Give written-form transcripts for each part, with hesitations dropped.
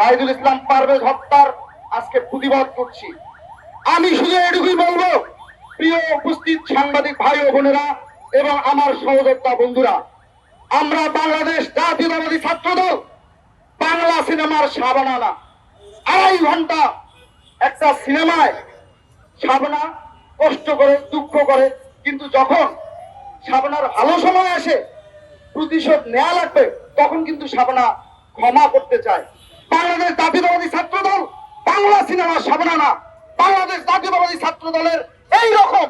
জাহিদুল ইসলাম পারভেজ হত্যার আজকে প্রতিবাদ করছি। আমি শুধু এটুকুই বলবো, প্রিয় উপস্থিত সাংবাদিক ভাই ও বোনেরা এবং আমার সহযোদ্ধা বন্ধুরা, আমরা বাংলাদেশ জাতীয়তাবাদী ছাত্রদল বাংলা সিনেমার শাবানা না। 2.5 ঘন্টা একটা সিনেমায় শাবানা কষ্ট করে, দুঃখ করে, কিন্তু যখন শাবানার ভালো সময় আসে, প্রতিশোধ নেওয়া লাগবে, তখন কিন্তু শাবানা ক্ষমা করতে চায়। বাংলাদেশ জাতীয়তাবাদী ছাত্রদল বাংলা সিনেমার শাবানা না। বাংলাদেশ জাতীয়তাবাদী ছাত্র দলের এই রকম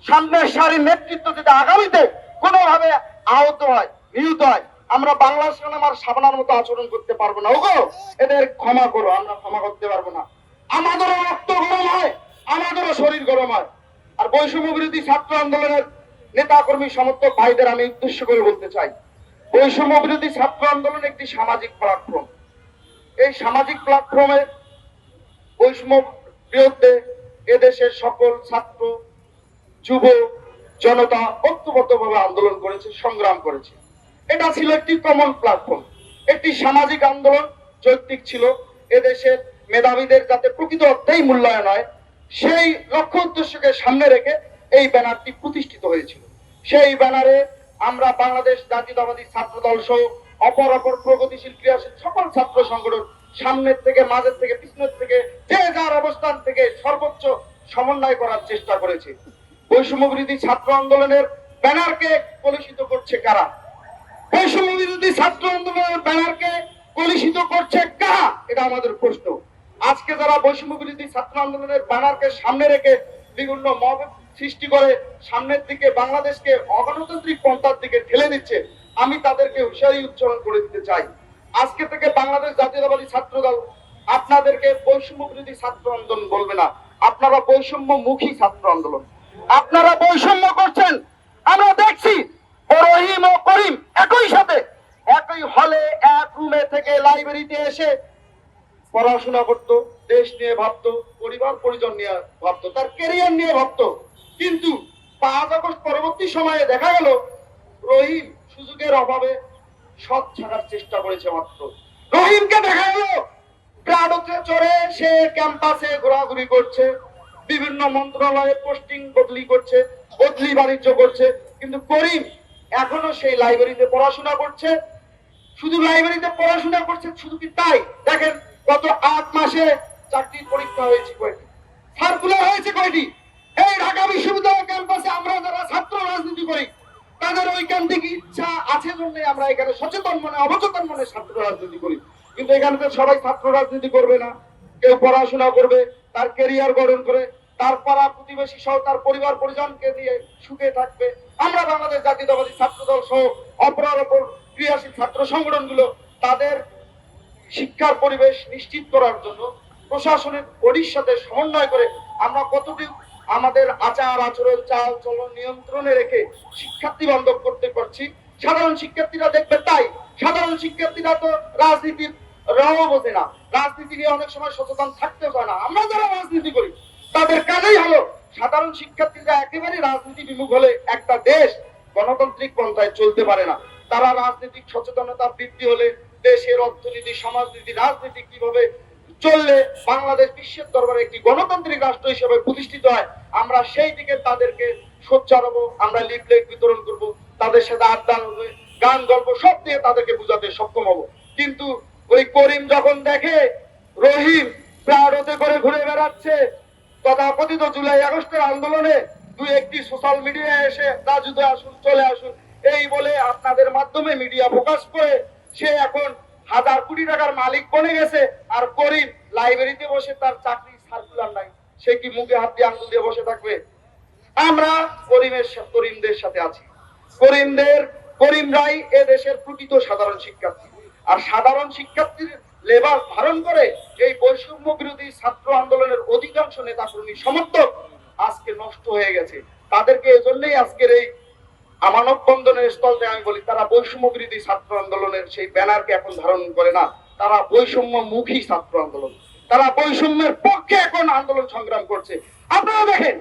সামনের সারির নেতৃত্ব যদি আগামীতে কোনোভাবে আহত হয়, নিহত হয়, আমরা বাংলা সিনেমার শাবানার মতো আচরণ করতে পারবো না। ওগো, এদের ক্ষমা করো, আমরা ক্ষমা করতে পারবো না। আমাদেরও রক্ত গরম হয়, আমাদেরও শরীর গরম হয়। আর বৈষম্য বিরোধী ছাত্র আন্দোলনের নেতা কর্মী সমর্থক ভাইদের আমি উদ্দেশ্য করে বলতে চাই, বৈষম্য বিরোধী ছাত্র আন্দোলন একটি সামাজিক প্ল্যাটফর্ম। এই সামাজিক প্ল্যাটফর্মে বৈষম্য বিরুদ্ধে এদেশের সকল ছাত্র, যুব জনতা ঐক্যবদ্ধভাবে আন্দোলন করেছে, সংগ্রাম করেছে। এটা ছিল একটি কমন প্ল্যাটফর্ম, একটি সামাজিক আন্দোলন, যৌক্তিক ছিল। এদেশের মেধাবীদের যাতে প্রকৃত অর্থেই মূল্যায়ন হয়, সেই লক্ষ্য উদ্দেশ্যকে সামনে রেখে এই ব্যানারটি প্রতিষ্ঠিত হয়েছিল। সেই ব্যানারে আমরা বাংলাদেশ জাতীয়তাবাদী ছাত্র দল সহ অপর প্রগতিশীল ক্রিয়াশীল সকল ছাত্র সংগঠন সামনের থেকে, মাঝের থেকে, পিছনের থেকে, যে যার অবস্থান থেকে সর্বোচ্চ সমন্বয় করার চেষ্টা করেছে। বৈষম্য বিরোধী ছাত্র আন্দোলনের ব্যানারকে কলুষিত করছে কারা? বৈষম্য বিরোধী ছাত্র আন্দোলনের ব্যানারকে কলুষিত করছে কারা? এটা আমাদের প্রশ্ন। আজকে যারা বৈষম্য বিরোধী ছাত্র আন্দোলনের ব্যানারকে সামনে রেখে বিভিন্ন মব সৃষ্টি করে সামনের দিকে বাংলাদেশকে অগণতান্ত্রিক পন্থার দিকে ঠেলে দিচ্ছে, আমি তাদেরকে হুঁশিয়ারি উচ্চারণ করে দিতে চাই। আজকে থেকে বাংলাদেশ জাতীয়তাবাদী ছাত্র দল আপনাদেরকে বৈষম্য বিরোধী ছাত্র আন্দোলন বলবে না, আপনারা বৈষম্য মুখী ছাত্র আন্দোলন। আপনারা বৈষম্য করছেন, আমরা দেখছি। রহিম ও করিম একই সাথে, একই হলে, এক রুমে থেকে লাইব্রেরিতে এসে পড়াশোনা করতো, দেশ নিয়ে ভাবতো, পরিবার পরিজন নিয়ে ভাবতো, তার ক্যারিয়ার নিয়ে ভাবতো। কিন্তু 5 আগস্ট পরবর্তী সময়ে দেখা গেল রহিম সুযোগের অভাবে সৎ ছাড়ার চেষ্টা করেছে। মাত্র রহিমকে দেখা গেল প্রাডতে চড়ে সে ক্যাম্পাসে ঘোরাঘুরি করছে, বিভিন্ন মন্ত্রণালয়ে পোস্টিং বদলি করছে, বদলি বাণিজ্য করছে। কিন্তু করিম এখনো সেই লাইব্রেরিতে পড়াশোনা করছে। শুধু লাইব্রেরিতে পড়াশোনা করছে, শুধু কি তাই? দেখেন, গত 8 মাসে চাকরির পরীক্ষা হয়েছে কয়টি, সার্কুলার হয়েছে কয়টি? এই ঢাকা বিশ্ববিদ্যালয় ক্যাম্পাসে আমরা যারা ছাত্র রাজনীতি করি, তাদের ঐকান্তিক ইচ্ছা আছে জন্য আমরা এখানে সচেতন মনে, অবচেতন মনে ছাত্র রাজনীতি করি। কিন্তু এখানে তো সবাই ছাত্র রাজনীতি করবে না। কেউ পড়াশোনা করবে, তার ক্যারিয়ার গঠন করে, তার পাড়া প্রতিবেশী সহ তার পরিবার পরিজনকে নিয়ে সুখে থাকবে। আমরা বাংলাদেশ জাতীয়তাবাদী ছাত্র দল সহ অপর ক্রিয়াশীল ছাত্র সংগঠনগুলো তাদের শিক্ষার পরিবেশ নিশ্চিত করার জন্য প্রশাসনের বডির সাথে সমন্বয় করে আমরা কতটুকু আমাদের আচার আচরণ, চাল চলন নিয়ন্ত্রণে রেখে শিক্ষার্থী বান্ধব করতে পারছি, সাধারণ শিক্ষার্থীরা দেখবে। তাই সাধারণ শিক্ষার্থীরা তো রাজনীতির রও বোঝে না, রাজনীতি নিয়ে অনেক সময় সচেতন থাকতে চায় না। আমরা যারা রাজনীতি করি তাদের কাজেই হলো সাধারণ শিক্ষার্থীরা একেবারে রাজনীতি বিমুখ হলে একটা দেশ গণতান্ত্রিক পন্থায় চলতে পারে না। তারা রাজনৈতিক সচেতনতা বৃদ্ধি হলে দেশের অর্থনীতি, সমাজনীতি, রাজনীতি কিভাবে চললে বাংলাদেশ বিশ্বের দরবারে একটি গণতান্ত্রিক রাষ্ট্র হিসেবে প্রতিষ্ঠিত হয়, আমরা সেই দিকে তাদেরকে সোচ্চার হবো। আমরা লিফলেট বিতরণ করব, তাদের সাথে আড্ডা হবে, গান গল্প সব দিয়ে তাদেরকে বোঝাতে সক্ষম হব। কিন্তু ওই করিম যখন দেখে রহিম প্রাড়তে করে ঘুরে বেড়াচ্ছে, তথাকথিত জুলাই আগস্টের আন্দোলনে 2-1টি সোশ্যাল মিডিয়ায় এসে রাজুতে আসুন, চলে আসুন এই বলে আপনাদের মাধ্যমে মিডিয়া প্রকাশ করে সে এখন 1000 কোটি টাকার মালিক বনে গেছে। আর করিম লাইব্রেরিতে বসে, তার চাকরি সার্কুলার নাই, সে কি মুখে হাত দিয়ে আঙ্গুল দিয়ে বসে থাকবে? আমরা করিমদের সাথে আছি। করিমরাই এ দেশের প্রকৃত সাধারণ শিক্ষার্থী। আর সাধারণ শিক্ষার্থীর লেবাস ধারণ করে এই বৈষম্য বিরোধী ছাত্র আন্দোলনের অধিকাংশ নেতা কর্মী সমর্থক আজকে নষ্ট হয়ে গেছে। তাদেরকে এজন্যই আজকের এই আমানত বন্ধনের স্থলতে আমি বলি, তারা বৈষম্য বিরোধী ছাত্র আন্দোলনের সেই ব্যানারকে এখন ধারণ করে না, তারা বৈষম্য মুখী ছাত্র আন্দোলন, তারা বৈষম্যের পক্ষে এখন আন্দোলন সংগ্রাম করছে। আপনারা দেখেন,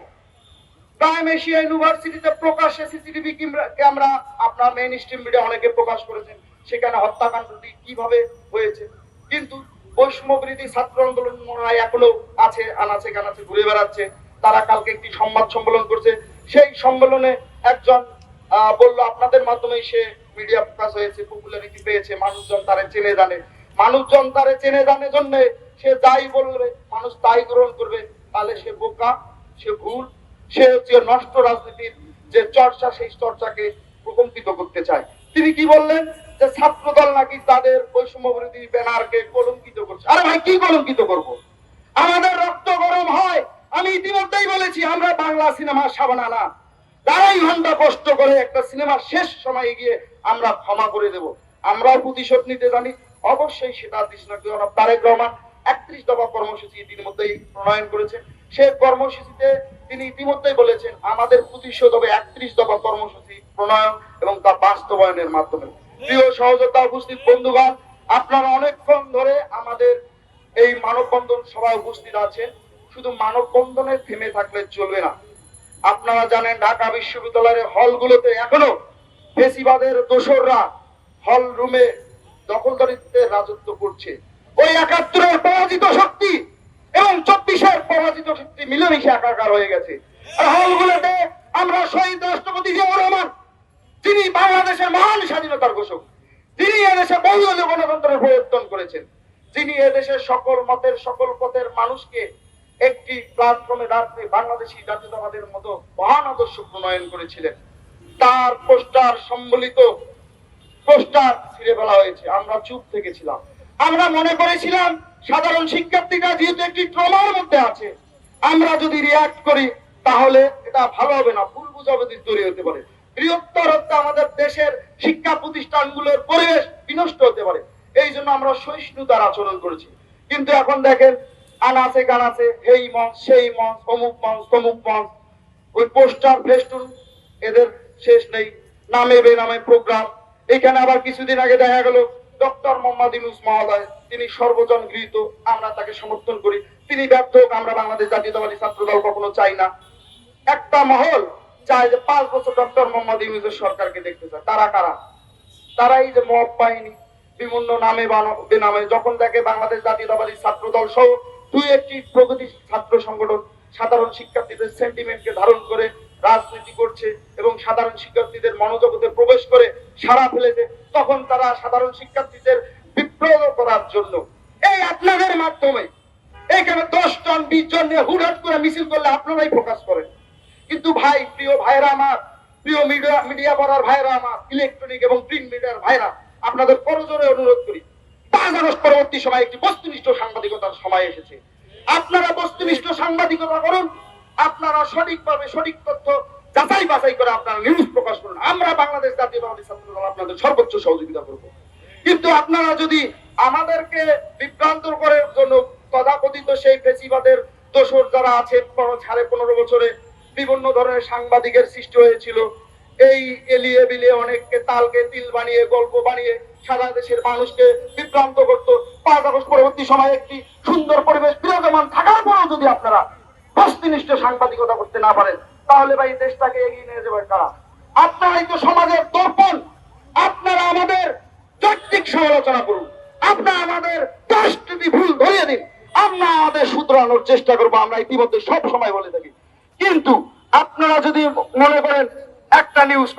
প্রাইম এশিয়া ইউনিভার্সিটিতে প্রকাশ্যে সিসিটিভি ক্যামেরা, আপনার মেইন স্ট্রিম মিডিয়া অনেকে প্রকাশ করেছেন, সেখানে হত্যাকাণ্ডটি কিভাবে হয়েছে। কিন্তু বৈষম্য বিরোধী ছাত্র আন্দোলন মনে হয় এখনো আছে, আনাচে কানাচে ঘুরে বেড়াচ্ছে। তারা কালকে একটি সংবাদ সম্মেলন করছে, সেই সম্মেলনে একজন বললো আপনাদের মাধ্যমেই সে মিডিয়া প্রকাশ হয়েছে, পপুলারিটি পেয়েছে, মানুষজন তারে চেনে জানে। মানুষজন তারে চেনে জানে জন্য সে যাই বলবে মানুষ তাই গ্রহণ করবে। তাহলে সে বোকা, সে ভুল, সে হচ্ছে নষ্ট রাজনীতির যে চর্চা, সেই চর্চাকে প্রকম্পিত করতে চায়। তিনি কি বললেন যে ছাত্র দল নাকি তাদের বৈষম্য বিরোধী ব্যানারকে কলঙ্কিত করছে। আরে ভাই, কি কলঙ্কিত করব? আমাদের রক্ত গরম হয়। আমি ইতিমধ্যেই বলেছি, আমরা বাংলা সিনেমা সাবানা না। 2.5 ঘন্টা কষ্ট করে একটা সিনেমা শেষ সময়ে গিয়ে আমরা ক্ষমা করে দেব। আমরাও প্রতিশোধ নিতে জানি। অবশ্যই সেটা তারেক রহমান 31 দফা কর্মসূচি ইতিমধ্যেই প্রণয়ন করেছেন। সে কর্মসূচিতে তিনি ইতিমধ্যেই বলেছেন আমাদের প্রতিশোধ হবে 31 দফা কর্মসূচি প্রণয়ন এবং তা বাস্তবায়নের মাধ্যমে। প্রিয় সহযোদ্ধা, উপস্থিত বন্ধুগণ, আপনারা অনেকক্ষণ ধরে আমাদের এই মানববন্ধন সভায় উপস্থিত আছেন। শুধু মানববন্ধনে থেমে থাকলে চলবে না। আপনারা জানেন ঢাকা বিশ্ববিদ্যালয়ের হলগুলোতে এখনো ফেসিবাদের দোসররা হল রুমে দখলদারিত্বের রাজত্ব করছে। ওই 71-এর পরাজিত শক্তি এবং 24-এর পরাজিত শক্তি মিলেমিশে একাকার হয়ে গেছে। আর হলগুলোতে আমরা শহীদ রাষ্ট্রপতি জিয়াউর রহমান, যিনি বাংলাদেশের মহান স্বাধীনতার ঘোষক, যিনি এদেশে বহুদলীয় গণতন্ত্রের প্রবর্তন করেছেন, যিনি এদেশের সকল মতের সকল পথের মানুষকে একটি প্ল্যাটফর্মে দাঁড়িয়ে বাংলাদেশী জাতীয়তাবাদের মতো মহান আদর্শ প্রণয়ন করেছিলেন, তার পোস্টার সম্বলিত পোস্টার ছিঁড়ে ফেলা হয়েছে। আমরা চুপ থেকেছিলাম। আমরা মনে করেছিলাম সাধারণ শিক্ষার্থীরা যেহেতু একটি ট্রমার মধ্যে আছে, আমরা যদি রিয়াক্ট করি তাহলে এটা ভালো হবে না, ভুল বুঝাবুঝি তৈরি হতে পারে, বৃহত্তর হতে আমাদের দেশের শিক্ষা প্রতিষ্ঠানগুলোর পরিবেশ বিনষ্ট হতে পারে। এই জন্য আমরা সহিষ্ণুতার আচরণ করেছি। কিন্তু এখন দেখেন, আনাচে কানাচে এই মঞ্চ সেই মঞ্চ, অমুক মঞ্চ তমুক মঞ্চ, ওই পোস্টার ফেস্টুন, এদের শেষ নেই, নামে বেনামে প্রোগ্রাম। এখানে আবার কিছুদিন আগে দেখা গেল ডক্টর মোহাম্মদ ইউনূস মহোদয়, তিনি সর্বজন গৃহীত, আমরা তাকে সমর্থন করি। তিনি ব্যর্থ হোক, আমরা বাংলাদেশ জাতীয়তাবাদী ছাত্র দল কখনো চাই না। একটা মহল চায় যে 5 বছর ডক্টর মোহাম্মদ ইউনূসের সরকারকে দেখতে চায়। তারা কারা? তারা এই যে মব বাহিনী, বিভিন্ন নামে বেনামে যখন দেখে বাংলাদেশ জাতীয়তাবাদী ছাত্র দল সহ 2-1টি প্রগতি ছাত্র সংগঠন সাধারণ শিক্ষার্থীদের সেন্টিমেন্টকে ধারণ করে রাজনীতি করছে এবং সাধারণ শিক্ষার্থীদের মনোজগতে প্রবেশ করে সারা ফেলেছে, তখন তারা সাধারণ শিক্ষার্থীদের বিপ্লব করার জন্য এই আপনাদের মাধ্যমে এখানে 10 জন 20 জন নিয়ে হুটহাট করে মিছিল করলে আপনারাই ফোকাস করেন। কিন্তু ভাই, প্রিয় ভাইরা আমার, প্রিয় মিডিয়া পড়ার ভাইরা আমার, ইলেকট্রনিক এবং প্রিন্ট মিডিয়ার ভাইরা, আপনাদের করজোরে অনুরোধ করি, 5 আগস্ট পরবর্তী সময় একটি বস্তুনিষ্ঠ সাংবাদিকতার সময় এসেছে। আপনারা বস্তুনিষ্ঠ সাংবাদিকতা করুন। আপনারা সঠিকভাবে সঠিক তথ্য যাচাই বাছাই করে আপনারা নিউজ প্রকাশ করুন। আমরা বাংলাদেশ জাতীয়তাবাদী ছাত্র দল আপনাদের সর্বোচ্চ সহযোগিতা করব। কিন্তু আপনারা যদি আমাদেরকে বিভ্রান্ত করার জন্য তথাকথিত সেই ফেসিবাদের দোসর যারা আছে, 15.5 বছরে বিভিন্ন ধরনের সাংবাদিকের সৃষ্টি হয়েছিল, এই এলিয়ে বিলিয়ে অনেককে তালকে তিল বানিয়ে গল্প বানিয়ে সারা দেশের মানুষকে বিভ্রান্ত করতো। 5 আগস্ট পরবর্তী সময়ে একটি সুন্দর পরিবেশ বিরাজমান থাকার পরেও যদি আপনারা বস্তুনিষ্ঠ সাংবাদিকতা করতে না পারেন, তাহলে ভাই দেশটাকে এগিয়ে নিয়ে যাবেন কারা? আপনারাই তো সমাজের দর্পণ। আপনারা আমাদের যৌক্তিক সমালোচনা করুন, আপনারা আমাদের 10টি ভুল ধরিয়ে দিন, আমরা আমাদের শুধরানোর চেষ্টা করবো। আমরা ইতিমধ্যে সব সময় বলে থাকি। কিন্তু আপনারা যদি মনে করেন একটা নিউজ